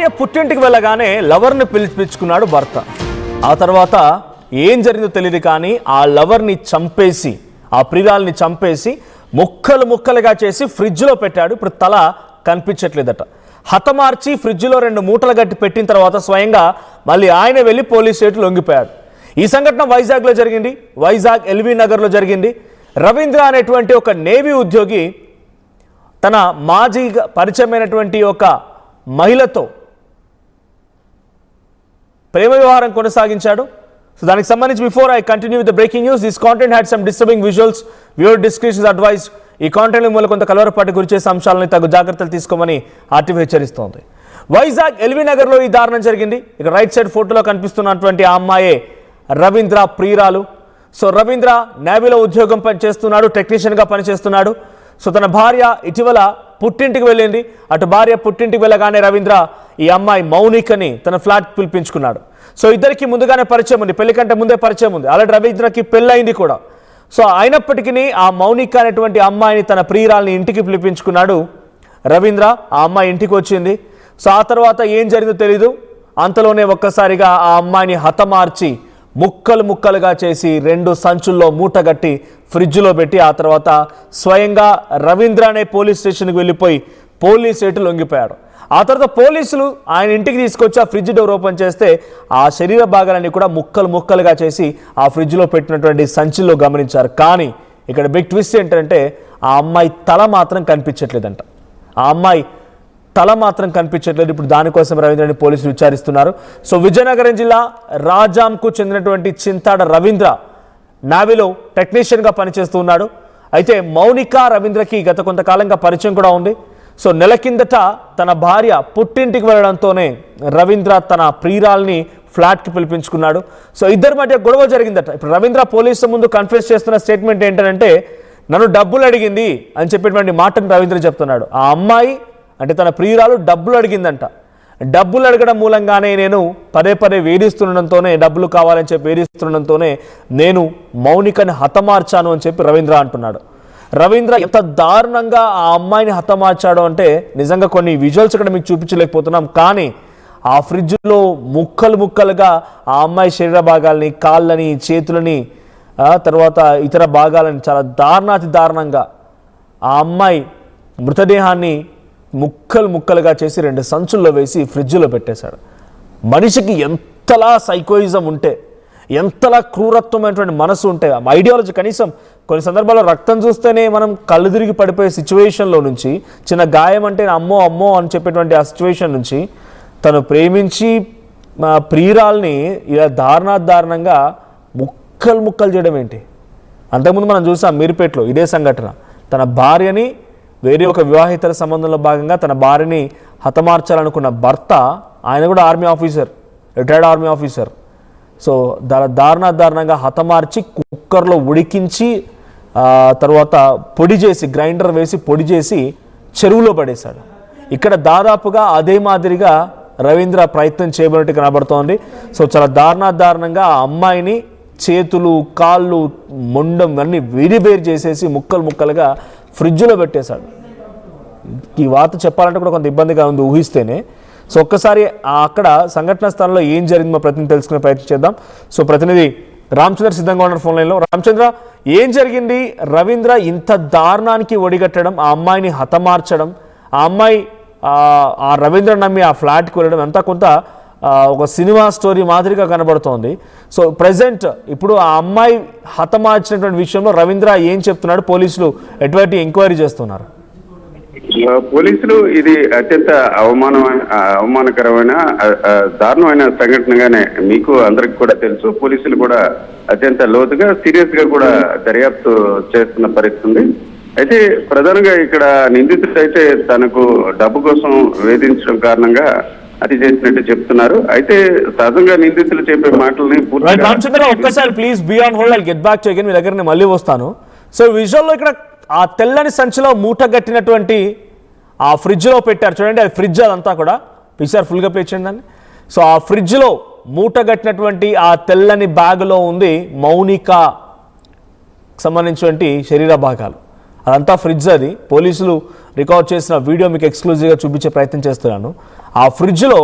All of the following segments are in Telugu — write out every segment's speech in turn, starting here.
భార్య పుట్టింటికి వెళ్ళగానే లవర్ని పిలిపించుకున్నాడు భర్త. ఆ తర్వాత ఏం జరిగిందో తెలియదు కానీ ఆ లవర్ని చంపేసి, ఆ ప్రియురాల్ని చంపేసి ముక్కలు ముక్కలుగా చేసి ఫ్రిడ్జ్లో పెట్టాడు. ఇప్పుడు తల కనిపించట్లేదట. హతమార్చి ఫ్రిడ్జ్లో 2 మూటలు గట్టి పెట్టిన తర్వాత స్వయంగా మళ్ళీ ఆయన వెళ్ళి పోలీస్ స్టేషన్ లొంగిపోయాడు. ఈ సంఘటన వైజాగ్లో జరిగింది. వైజాగ్ ఎల్బీ నగర్లో జరిగింది. రవీంద్ర అనేటువంటి ఒక నేవీ ఉద్యోగి తన మాజీ పరిచయమైనటువంటి ఒక మహిళతో ప్రేమ వ్యవహారం కొనసాగించాడు. సో దానికి సంబంధించి before I continue with the breaking news, this content had some disturbing visuals, viewer description is advised. ఈ కాంటెంట్ మూల కొంత కలవరపాటు గురి చేసే అంశాలను తగు జాగ్రత్తలు తీసుకోమని ఆర్టీవీ హెచ్చరిస్తోంది. వైజాగ్ ఎల్బీ నగర్లో ఈ దారుణం జరిగింది. ఇక రైట్ సైడ్ ఫోటోలో కనిపిస్తున్నటువంటి ఆ అమ్మాయే రవీంద్ర ప్రియురాలు. సో రవీంద్ర నేవీలో ఉద్యోగం చేస్తున్నాడు, టెక్నీషియన్గా పనిచేస్తున్నాడు. సో తన భార్య ఇటీవల పుట్టింటికి వెళ్ళింది. అటు భార్య పుట్టింటికి వెళ్ళగానే రవీంద్ర ఈ అమ్మాయి మౌనికని తన ఫ్లాట్ పిలిపించుకున్నాడు. సో ఇద్దరికి ముందుగానే పరిచయం ఉంది, పెళ్లి కంటే ముందే పరిచయం ఉంది. ఆల్రెడీ రవీంద్రకి పెళ్ళయింది కూడా. సో అయినప్పటికీ ఆ మౌనిక అనేటువంటి అమ్మాయిని, తన ప్రియురాల్ని ఇంటికి పిలిపించుకున్నాడు రవీంద్ర. ఆ అమ్మాయి ఇంటికి వచ్చింది. సో ఆ తర్వాత ఏం జరిగిందో తెలీదు. అంతలోనే ఒక్కసారిగా ఆ అమ్మాయిని హతమార్చి ముక్కలు ముక్కలుగా చేసి 2 సంచుల్లో మూటగట్టి ఫ్రిడ్జ్లో పెట్టి ఆ తర్వాత స్వయంగా రవీంద్ర అనే పోలీస్ స్టేషన్కి వెళ్ళిపోయి పోలీస్ స్టేషన్ లొంగిపోయాడు. ఆ తర్వాత పోలీసులు ఆయన ఇంటికి తీసుకొచ్చి ఆ ఫ్రిడ్జ్ డోర్ ఓపెన్ చేస్తే ఆ శరీర భాగాలన్నీ కూడా ముక్కలు ముక్కలుగా చేసి ఆ ఫ్రిడ్జ్లో పెట్టినటువంటి సంచిలో గమనించారు. కానీ ఇక్కడ బిగ్ ట్విస్ట్ ఏంటంటే ఆ అమ్మాయి తల మాత్రం కనిపించట్లేదంట. ఆ అమ్మాయి తల మాత్రం కనిపించట్లేదు. ఇప్పుడు దానికోసం రవీంద్రని పోలీసులు విచారిస్తున్నారు. సో విజయనగరం జిల్లా రాజాంకు చెందినటువంటి చింతాడ రవీంద్ర నావీలో టెక్నీషియన్గా పనిచేస్తూ ఉన్నాడు. అయితే మౌనిక రవీంద్రకి గత కొంతకాలంగా పరిచయం కూడా ఉంది. సో నెల కిందట తన భార్య పుట్టింటికి వెళ్ళడంతోనే రవీంద్ర తన ప్రియురాల్ని ఫ్లాట్కి పిలిపించుకున్నాడు. సో ఇద్దరి మధ్య గొడవ జరిగిందట. ఇప్పుడు రవీంద్ర పోలీసు ముందు కన్ఫెస్ చేస్తున్న స్టేట్మెంట్ ఏంటంటే, నన్ను డబ్బులు అడిగింది అని చెప్పేటువంటి మాటను రవీంద్ర చెప్తున్నాడు. ఆ అమ్మాయి అంటే తన ప్రియురాలు డబ్బులు అడిగిందంట. డబ్బులు అడగడం మూలంగానే నేను పదే పదే వేధిస్తుండడంతోనే, డబ్బులు కావాలని చెప్పి వేధిస్తుండడంతోనే నేను మౌనికని హతమార్చాను అని చెప్పి రవీంద్ర అంటున్నాడు. రవీంద్ర ఎంత దారుణంగా ఆ అమ్మాయిని హతమార్చాడు అంటే నిజంగా కొన్ని విజువల్స్ ఇక్కడ మీకు చూపించలేకపోతున్నాం. కానీ ఆ ఫ్రిడ్జ్లో ముక్కలు ముక్కలుగా ఆ అమ్మాయి శరీర భాగాల్ని, కాళ్ళని, చేతులని, తర్వాత ఇతర భాగాలని చాలా దారుణాతి దారుణంగా ఆ అమ్మాయి మృతదేహాన్ని ముక్కలు ముక్కలుగా చేసి 2 సంచుల్లో వేసి ఫ్రిడ్జ్లో పెట్టేశాడు. మనిషికి ఎంతలా సైకోయిజం ఉంటే, ఎంతలా క్రూరత్వమైనటువంటి మనసు ఉంటే, ఐడియాలజీ, కనీసం కొన్ని సందర్భాల్లో రక్తం చూస్తేనే మనం కళ్ళు తిరిగి పడిపోయే సిచ్యువేషన్లో నుంచి, చిన్న గాయం అంటే అమ్మో అమ్మో అని చెప్పేటువంటి ఆ సిచ్యువేషన్ నుంచి తను ప్రేమించి ప్రియురాల్ని ఇలా దారుణంగా ముక్కలు ముక్కలు చేయడం ఏంటి? అంతకుముందు మనం చూసాం మీర్పేటలో ఇదే సంఘటన. తన భార్యని వేరే ఒక వివాహితర సంబంధంలో భాగంగా తన భార్యని హతమార్చాలనుకున్న భర్త, ఆయన కూడా army officer, retired army officer. So దారుణంగా హతమార్చి కుక్కర్లో ఉడికించి తర్వాత పొడి చేసి, గ్రైండర్ వేసి పొడి చేసి చెరువులో పడేశాడు. ఇక్కడ దాదాపుగా అదే మాదిరిగా రవీంద్ర ప్రయత్నం చేయబడినట్టు కనబడుతోంది. సో చాలా దారుణంగా ఆ అమ్మాయిని చేతులు, కాళ్ళు, మొండం అన్నీ విడిబేరు చేసేసి ముక్కలు ముక్కలుగా ఫ్రిడ్జ్లో పెట్టేశాడు. ఈ వార్త చెప్పాలంటే కూడా కొంత ఇబ్బందిగా ఉంది ఊహిస్తేనే. సో ఒక్కసారి అక్కడ సంఘటన స్థలంలో ఏం జరిగిందో ప్రతినిధి తెలుసుకునే ప్రయత్నం చేద్దాం. సో ప్రతినిధి రామచంద్ర సిద్ధంగా ఉన్నారు ఫోన్ లైన్లో. రామచంద్ర, ఏం జరిగింది? రవీంద్ర ఇంత దారుణానికి ఒడిగట్టడం, ఆ అమ్మాయిని హతమార్చడం, ఆ అమ్మాయి ఆ రవీంద్ర నమ్మి ఆ ఫ్లాట్కి వెళ్ళడం అంతా కొంత ఒక సినిమా స్టోరీ మాదిరిగా కనబడుతోంది. సో ప్రజెంట్ ఇప్పుడు ఆ అమ్మాయి హతమార్చినటువంటి విషయంలో రవీంద్ర ఏం చెప్తున్నాడు? పోలీసులు ఎటువంటి ఎంక్వైరీ చేస్తున్నారు? పోలీసులు ఇది అత్యంత అవమానకరమైన దారుణమైన సంఘటనగానే మీకు అందరికి కూడా తెలుసు. పోలీసులు కూడా అత్యంత లోతుగా, సీరియస్ గా కూడా దర్యాప్తు చేస్తున్న పరిస్థితి ఉంది. అయితే ప్రధానంగా ఇక్కడ నిందితుడు అయితే తనకు డబ్బు కోసం వేధించడం కారణంగా అది చేసినట్టు చెప్తున్నారు. అయితే సహజంగా నిందితులు చెప్పే మాటలని ఒక్కసారి please be on hold, I'll get back to again, మీ దగ్గర నేను మళ్ళీ వస్తాను. సో విజువల్లో ఇక్కడ ఆ తెల్లని సంచిలో మూట గట్టినటువంటి ఆ ఫ్రిడ్జ్లో పెట్టారు చూడండి. అది ఫ్రిడ్జ్, అదంతా కూడా పిక్చర్ ఫుల్గా ప్లే చేయండి దాన్ని. సో ఆ ఫ్రిడ్జ్లో మూట గట్టినటువంటి ఆ తెల్లని బ్యాగులో ఉంది మౌనిక సంబంధించినటువంటి శరీర భాగాలు. అదంతా ఫ్రిడ్జ్. అది పోలీసులు రికార్డ్ చేసిన వీడియో మీకు ఎక్స్క్లూజివ్గా చూపించే ప్రయత్నం చేస్తున్నాను. ఆ ఫ్రిడ్జ్లో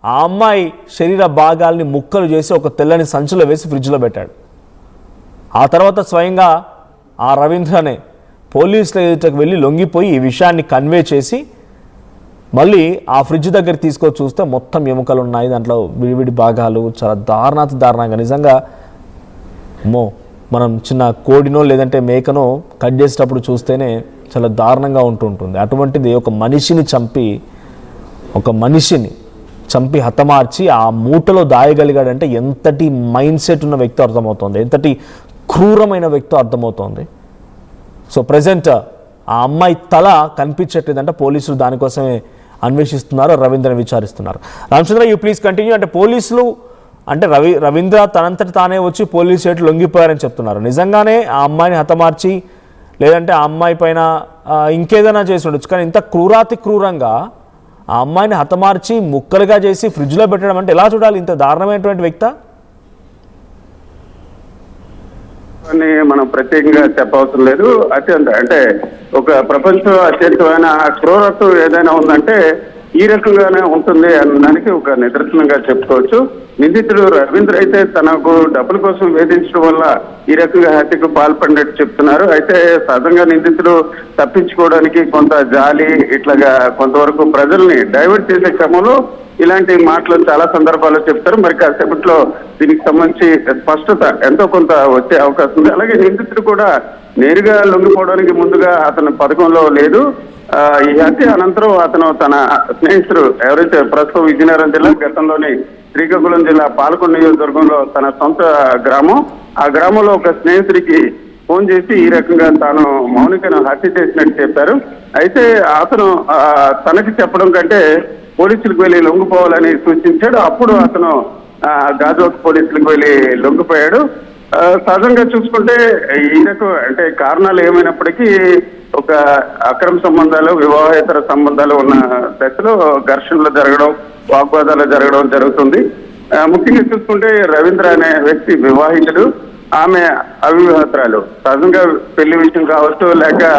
ఆ అమ్మాయి శరీర భాగాల్ని ముక్కలు చేసి ఒక తెల్లని సంచిలో వేసి ఫ్రిడ్జ్లో పెట్టాడు. ఆ తర్వాత స్వయంగా ఆ రవీంద్రనే పోలీసుల ఎదుటకు వెళ్ళి లొంగిపోయి ఈ విషయాన్ని కన్వే చేసి మళ్ళీ ఆ ఫ్రిడ్జ్ దగ్గర తీసుకొని చూస్తే మొత్తం ఎముకలు ఉన్నాయి, దాంట్లో విడివిడి భాగాలు, చాలా దారుణంగా. నిజంగా మనం చిన్న కోడినో లేదంటే మేకనో కట్ చేసేటప్పుడు చూస్తేనే చాలా దారుణంగా ఉంటుంది. అటువంటిది ఒక మనిషిని చంపి హతమార్చి ఆ మూటలో దాయగలిగాడంటే ఎంతటి మైండ్ సెట్ ఉన్న వ్యక్తి అర్థమవుతుంది, ఎంతటి క్రూరమైన వ్యక్తి అర్థమవుతోంది. సో ప్రజెంట్ ఆ అమ్మాయి తల కనిపించట్లేదంటే పోలీసులు దానికోసమే అన్వేషిస్తున్నారు, రవీంద్రని విచారిస్తున్నారు. Ramachandra, you please continue. అంటే పోలీసులు అంటే రవీంద్ర తనంతటి తానే వచ్చి పోలీసు చేతులు లొంగిపోయారని చెప్తున్నారు. నిజంగానే ఆ అమ్మాయిని హతమార్చి లేదంటే ఆ అమ్మాయి పైన ఇంకేదైనా చేసి ఉండొచ్చు, కానీ ఇంత క్రూరంగా ఆ అమ్మాయిని హతమార్చి ముక్కలుగా చేసి ఫ్రిడ్జ్లో పెట్టడం అంటే ఎలా చూడాలి? ఇంత దారుణమైనటువంటి వ్యక్తి అని మనం ప్రత్యేకంగా చెప్పవసరం లేదు. అంటే ఒక ప్రపంచం అత్యంతమైన క్రూరత్వం ఏదైనా ఉందంటే ఈ రకంగానే ఉంటుంది అనడానికి ఒక నిదర్శనంగా చెప్పుకోవచ్చు. నిందితుడు రవీంద్ర అయితే తనకు డబ్బుల కోసం వేధించడం వల్ల ఈ రకంగా హత్యకు పాల్పడినట్టు చెప్తున్నారు. అయితే సహజంగా నిందితుడు తప్పించుకోవడానికి కొంత జాలి ఇట్లాగా కొంతవరకు ప్రజల్ని డైవర్ట్ చేసే క్రమంలో ఇలాంటి మాటలు చాలా సందర్భాల్లో చెప్తారు. మరి కాసేపట్లో దీనికి సంబంధించి స్పష్టత ఎంతో కొంత వచ్చే అవకాశం ఉంది. అలాగే నిందితుడు కూడా నేరుగా లొంగిపోవడానికి ముందుగా అతని పథకంలో లేదు. ఈ హత్య అనంతరం అతను తన స్నేహితుడు ఎవరైతే ప్రస్తుతం విజయనగరం జిల్లా, గతంలోని శ్రీకాకుళం జిల్లా పాలకొండ నియోజకవర్గంలో తన సొంత గ్రామం, ఆ గ్రామంలో ఒక స్నేహితుడికి ఫోన్ చేసి ఈ రకంగా తాను మౌనికను హత్య చేసినట్టు చెప్పారు. అయితే అతను తనకి చెప్పడం కంటే పోలీసులకు వెళ్ళి లొంగిపోవాలని సూచించాడు. అప్పుడు అతను గాజువాక పోలీసులకు వెళ్ళి లొంగిపోయాడు. సహజంగా చూసుకుంటే ఈ రకం అంటే కారణాలు ఏమైనప్పటికీ ఒక అక్రమ సంబంధాలు, వివాహేతర సంబంధాలు ఉన్న దశలో ఘర్షణలు జరగడం, వాగ్వాదాలు జరగడం జరుగుతుంది. ముఖ్యంగా చూసుకుంటే రవీంద్ర అనే వ్యక్తి వివాహితుడు, ఆమె అవివాహితురాలు. సహజంగా పెళ్లి విషయం కావచ్చు, లేక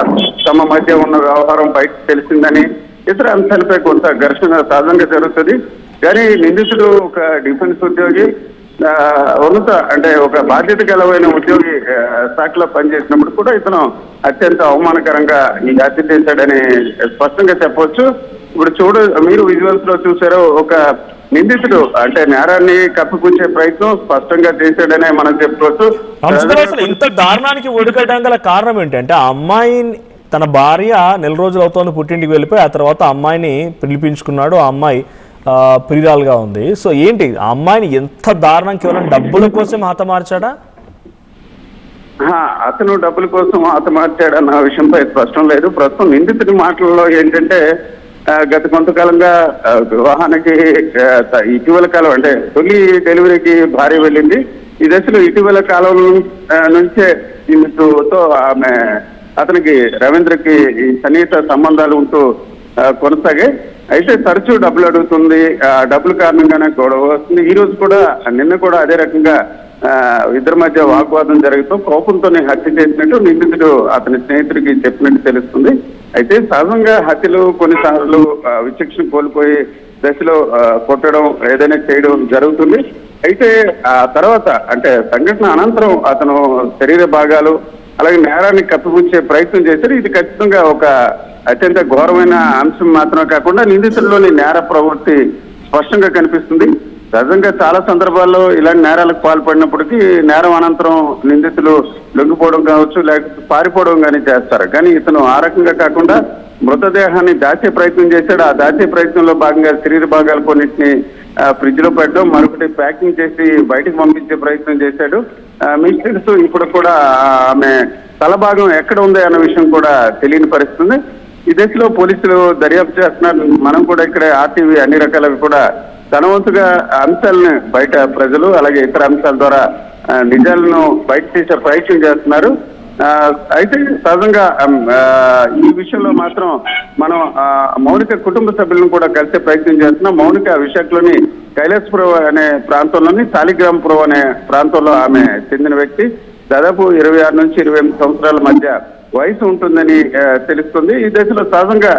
తమ మధ్య ఉన్న వ్యవహారం బయటకు తెలిసిందని ఇతర అంశాలపై కొంత ఘర్షణ సహజంగా జరుగుతుంది. కానీ నిందితుడు ఒక డిఫెన్స్ ఉద్యోగి, అంటే ఒక బాధ్యత గలమైన ఉద్యోగి శాఖలో పనిచేసినప్పుడు కూడా ఇతను అత్యంత అవమానకరంగా ఈ హత్య చేశాడని స్పష్టంగా చెప్పవచ్చు. ఇప్పుడు మీరు విజువల్స్ లో చూసారో ఒక నిందితుడు అంటే నేరాన్ని కప్పిపుచ్చే ప్రయత్నం స్పష్టంగా చేశాడనే మనం చెప్పుకోవచ్చు. ఇంత దారుణానికి ఒడిగట్టడం గల కారణం ఏంటంటే ఆ అమ్మాయి తన భార్య నెల రోజులు అవుతోంది పుట్టింటికి వెళ్ళిపోయి, ఆ తర్వాత అమ్మాయిని పిలిపించుకున్నాడు. ఆ అమ్మాయి ప్రియురాలుగా ఉంది. సో ఏంటి ఆ అమ్మాయిని ఎంత దారుణం, కేవలం డబ్బుల కోసం హతమార్చాడా? అతను డబ్బుల కోసం హతమార్చాడన్న విషయంపై స్పష్టం లేదు. ప్రస్తుతం నిందితుడి మాటల్లో ఏంటంటే గత కొంతకాలంగా వివాహానికి ఇటీవల కాలం అంటే తొలి డెలివరీకి భార్య వెళ్ళింది. ఈ దశలో ఇటీవల కాలం నుంచే ఈమెతో ఆమె అతనికి రవీంద్రకి ఈ సన్నిహిత సంబంధాలు ఉంటూ కొనసాగాయి. అయితే తరచూ డబ్బులు అడుగుతుంది, డబ్బుల కారణంగానే గొడవ వస్తుంది. ఈ రోజు కూడా నిన్న కూడా అదే రకంగా ఇద్దరి మధ్య వాగ్వాదం జరుగుతూ కోపంతోనే హత్య చేసినట్టు నిందితుడు అతని స్నేహితుడికి చెప్పినట్టు తెలుస్తుంది. అయితే సహజంగా హత్యలు కొన్నిసార్లు విచక్షణ కోల్పోయి దశలో కొట్టడం ఏదైనా చేయడం జరుగుతుంది. అయితే ఆ తర్వాత అంటే సంఘటన అనంతరం అతను శరీర భాగాలు అలాగే నేరాన్ని కప్పిపుచ్చే ప్రయత్నం చేశారు. ఇది ఖచ్చితంగా ఒక అత్యంత ఘోరమైన అంశం మాత్రమే కాకుండా నిందితుల్లోని నేర ప్రవృత్తి స్పష్టంగా కనిపిస్తుంది. సహజంగా చాలా సందర్భాల్లో ఇలాంటి నేరాలకు పాల్పడినప్పటికీ నేరం అనంతరం నిందితులు లొంగిపోవడం కావచ్చు, లేకపోతే పారిపోవడం కానీ చేస్తారు. కానీ ఇతను ఆ రకంగా కాకుండా మృతదేహాన్ని దాచే ప్రయత్నం చేశాడు. ఆ దాచే ప్రయత్నంలో భాగంగా శరీర భాగాలు కొన్నింటిని ఫ్రిడ్జ్ లో పెట్టడం, మరొకటి ప్యాకింగ్ చేసి బయటకు పంపించే ప్రయత్నం చేశాడు. మీకు తెలుసు ఇప్పుడు కూడా ఆమె తల భాగం ఎక్కడ ఉంది అన్న విషయం కూడా తెలియని పరిస్థితుంది. ఈ దశలో పోలీసులు దర్యాప్తు చేస్తున్నారు. మనం కూడా ఇక్కడ ఆర్టీవీ అన్ని రకాలవి కూడా తన వంతుగా అంశాలను బయట ప్రజలు అలాగే ఇతర అంశాల ద్వారా నిజాలను బయట తీసే ప్రయత్నం చేస్తున్నారు. అయితే సహజంగా ఈ విషయంలో మాత్రం మనం మౌనిక కుటుంబ సభ్యులను కూడా కలిసే ప్రయత్నం చేస్తున్నాం. మౌనిక విశాఖలోని కైలాసపురం అనే ప్రాంతంలోని శాలిగ్రామపురం అనే ప్రాంతంలో ఆమె చెందిన వ్యక్తి. దాదాపు 26 నుంచి 28 సంవత్సరాల మధ్య వయసు ఉంటుందని తెలుస్తుంది. ఈ దశలో సహజంగా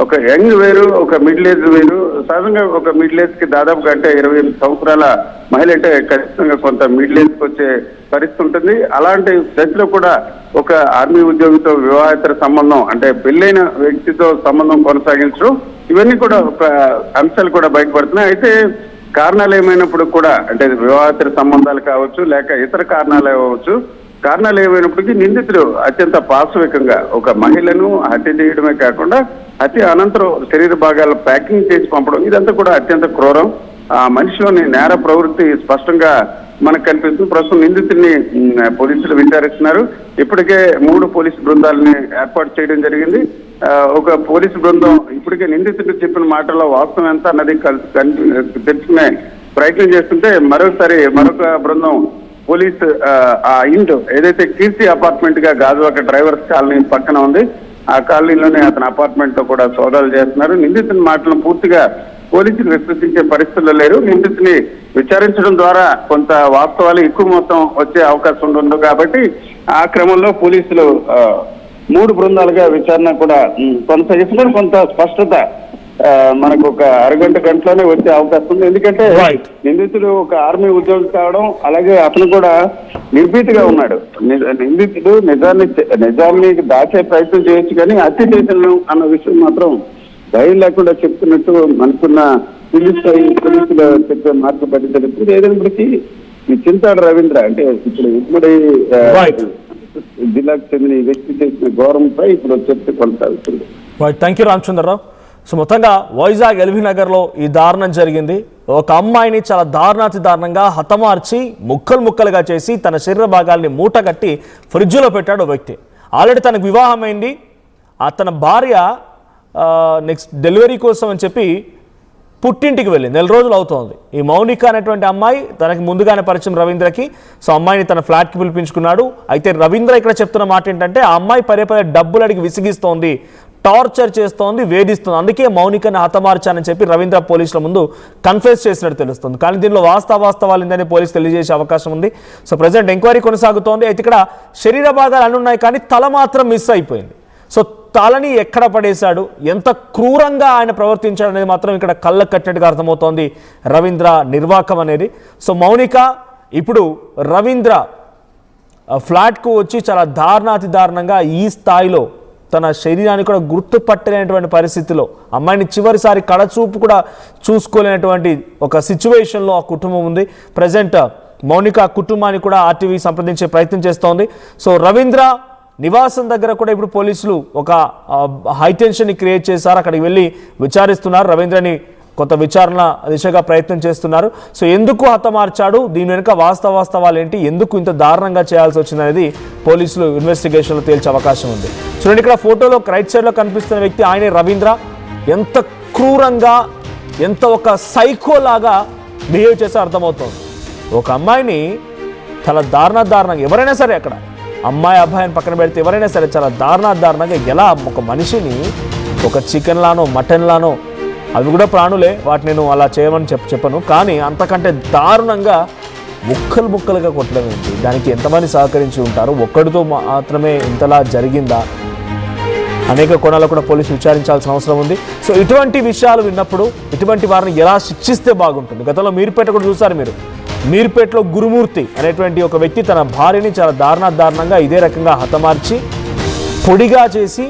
ఒక యంగ్ వేరు, ఒక మిడిల్ ఏజ్ వేరు. సహజంగా ఒక మిడిల్ ఏజ్ కి దాదాపుగా అంటే 28 సంవత్సరాల మహిళ అంటే ఖచ్చితంగా కొంత మిడిల్ ఏజ్ కి వచ్చే పరిస్థితి ఉంటుంది. అలాంటి దశలో కూడా ఒక ఆర్మీ ఉద్యోగితో వివాహేతర సంబంధం అంటే పెళ్ళైన వ్యక్తితో సంబంధం కొనసాగించడం ఇవన్నీ కూడా ఒక అంశాలు కూడా బయటపడుతున్నాయి. అయితే కారణాలు ఏమైనప్పుడు కూడా అంటే వివాహేతర సంబంధాలు కావచ్చు లేక ఇతర కారణాలు అవ్వచ్చు, కారణాలు ఏమైనప్పటికీ నిందితుడు అత్యంత పాశవికంగా ఒక మహిళను హత్య చేయడమే కాకుండా హత్య అనంతరం శరీర భాగాలు ప్యాకింగ్ చేసి పంపడం ఇదంతా కూడా అత్యంత క్రూరం. ఆ మనిషిలోని నేర ప్రవృత్తి స్పష్టంగా మనకు కనిపిస్తుంది. ప్రస్తుతం నిందితుడిని పోలీసులు విచారిస్తున్నారు. ఇప్పటికే 3 పోలీసు బృందాలని ఏర్పాటు చేయడం జరిగింది. ఒక పోలీసు బృందం ఇప్పటికే నిందితుడు చెప్పిన మాటల్లో వాస్తవం ఎంత అన్నది తెలుసుకునే ప్రయత్నం చేస్తుంటే మరొక బృందం పోలీసు ఆ ఇంటి ఏదైతే కీర్తి అపార్ట్మెంట్ గా గాజువాక డ్రైవర్స్ కాలనీ పక్కన ఉంది ఆ కాలనీలోనే అతని అపార్ట్మెంట్ లో కూడా సోదాలు చేస్తున్నారు. నిందితుని మాటలను పూర్తిగా పోలీసులు విశ్వసించే పరిస్థితుల్లో లేరు. నిందితుని విచారించడం ద్వారా కొంత వాస్తవాలు ఎక్కువ మొత్తం వచ్చే అవకాశం ఉండదు కాబట్టి ఆ క్రమంలో పోలీసులు 3 బృందాలుగా విచారణ కూడా కొనసాగిస్తున్నారు. కొంత స్పష్టత మనకు ఒక గంటలోనే వచ్చే అవకాశం ఉంది. ఎందుకంటే నిందితుడు ఒక ఆర్మీ ఉద్యోగి కావడం అలాగే అతను కూడా నిర్భీతిగా ఉన్నాడు. నిందితుడు నిజాన్ని దాచే ప్రయత్నం చేయొచ్చు కానీ హత్య చేశాను అన్న విషయం మాత్రం భయం లేకుండా చెప్తున్నట్టు మనకున్న పోలీసులు చెప్పే మార్పు పట్టించలేదు. ఏదైనప్పటికీ ఈ చింతాడు రవీంద్ర అంటే ఇప్పుడు ఉమ్మడి జిల్లాకు చెందిన ఈ వ్యక్తి చేసిన గౌరవంపై ఇప్పుడు చర్చ కొనసాగుతుంది. Thank you Ramachandra Rao. సో మొత్తంగా వైజాగ్ ఎల్బీ నగర్లో ఈ దారుణం జరిగింది. ఒక అమ్మాయిని చాలా దారుణాతి దారుణంగా హతమార్చి ముక్కలుగా చేసి తన శరీర భాగాల్ని మూట కట్టి ఫ్రిడ్జ్లో పెట్టాడు వ్యక్తి. ఆల్రెడీ తనకు వివాహం అయింది. తన భార్య నెక్స్ట్ డెలివరీ కోసం అని చెప్పి పుట్టింటికి వెళ్ళి 4 రోజులు అవుతోంది. ఈ మౌనిక అనేటువంటి అమ్మాయి తనకి ముందుగానే పరిచయం రవీంద్రకి. సో అమ్మాయిని తన ఫ్లాట్కి పిలిపించుకున్నాడు. అయితే రవీంద్ర ఇక్కడ చెప్తున్న మాట ఏంటంటే ఆ అమ్మాయి పదే డబ్బులు అడిగి విసిగిస్తోంది, టార్చర్ చేస్తోంది, వేధిస్తుంది, అందుకే మౌనికని హతమార్చానని చెప్పి రవీంద్ర పోలీసుల ముందు కన్ఫెస్ చేసినట్టు తెలుస్తుంది. కానీ దీనిలో వాస్తవాలు ఏందని పోలీసు తెలియజేసే అవకాశం ఉంది. సో ప్రజెంట్ ఎంక్వైరీ కొనసాగుతోంది. అయితే ఇక్కడ శరీర భాగాలు అన్నీ ఉన్నాయి కానీ తల మాత్రం మిస్ అయిపోయింది. సో తలని ఎక్కడ పడేశాడు, ఎంత క్రూరంగా ఆయన ప్రవర్తించాడు అనేది మాత్రం ఇక్కడ కళ్ళకు కట్టినట్టుగా అర్థమవుతోంది రవీంద్ర నిర్వాకం అనేది. సో మౌనిక ఇప్పుడు రవీంద్ర ఫ్లాట్కు వచ్చి చాలా దారుణంగా ఈ స్థాయిలో తన శరీరాన్ని కూడా గుర్తుపట్టలేనటువంటి పరిస్థితిలో అమ్మాయిని చివరిసారి కడచూపు కూడా చూసుకోలేనటువంటి ఒక సిచ్యువేషన్లో ఆ కుటుంబం ఉంది. ప్రజెంట్ మౌనిక కుటుంబాన్ని కూడా ఆర్టీవీ సంప్రదించే ప్రయత్నం చేస్తోంది. సో రవీంద్ర నివాసం దగ్గర కూడా ఇప్పుడు పోలీసులు ఒక హైటెన్షన్ని క్రియేట్ చేశారు. అక్కడికి వెళ్ళి విచారిస్తున్నారు. రవీంద్రని కొంత విచారణ దిశగా ప్రయత్నం చేస్తున్నారు. సో ఎందుకు హతమార్చాడు, దీని వెనుక వాస్తవాలు ఏంటి, ఎందుకు ఇంత దారుణంగా చేయాల్సి వచ్చింది అనేది పోలీసులు ఇన్వెస్టిగేషన్లో తేల్చే అవకాశం ఉంది. చూడండి ఇక్కడ ఫోటోలో రైట్ సైడ్లో కనిపిస్తున్న వ్యక్తి ఆయనే రవీంద్ర. ఎంత క్రూరంగా ఎంత ఒక సైకోలాగా బిహేవ్ చేస్తే అర్థమవుతుంది. ఒక అమ్మాయిని చాలా దారుణంగా ఎవరైనా సరే అక్కడ అమ్మాయి అబ్బాయిని పక్కన పెడితే ఎవరైనా సరే చాలా దారుణంగా ఎలా ఒక మనిషిని ఒక చికెన్ లానో మటన్ లానో అవి కూడా ప్రాణులే, వాటి నేను అలా చేయమని చెప్పను, కానీ అంతకంటే దారుణంగా ముక్కలుగా కొట్టడం ఏంటి, దానికి ఎంతమంది సహకరించి ఉంటారు, ఒక్కడితో మాత్రమే ఇంతలా జరిగిందా అనేక కోణాల్లో కూడా పోలీసులు విచారించాల్సిన అవసరం ఉంది. సో ఇటువంటి విషయాలు విన్నప్పుడు ఇటువంటి వారిని ఎలా శిక్షిస్తే బాగుంటుంది. గతంలో మీర్పేట కూడా చూసారు మీరు. మీర్పేటలో గురుమూర్తి అనేటువంటి ఒక వ్యక్తి తన భార్యని చాలా దారుణంగా ఇదే రకంగా హతమార్చి పొడిగా చేసి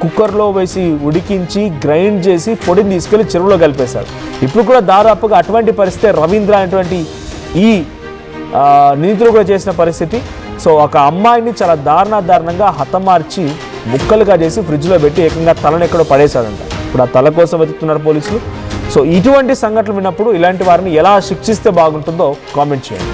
కుక్కర్లో వేసి ఉడికించి గ్రైండ్ చేసి పొడిని తీసుకెళ్లి చెరువులో కలిపేశారు. ఇప్పుడు కూడా దాదాపుగా అటువంటి పరిస్థితి రవీంద్ర అనేటువంటి ఈ నిందితులు కూడా చేసిన పరిస్థితి. సో ఒక అమ్మాయిని చాలా దారుణంగా హతమార్చి ముక్కలుగా చేసి ఫ్రిడ్జ్లో పెట్టి ఏకంగా తలను ఎక్కడో పడేశాడంట. ఇప్పుడు ఆ తల కోసం వెతుకుతున్నారు పోలీసులు. సో ఇటువంటి సంఘటనలు విన్నప్పుడు ఇలాంటి వారిని ఎలా శిక్షిస్తే బాగుంటుందో కామెంట్ చేయండి.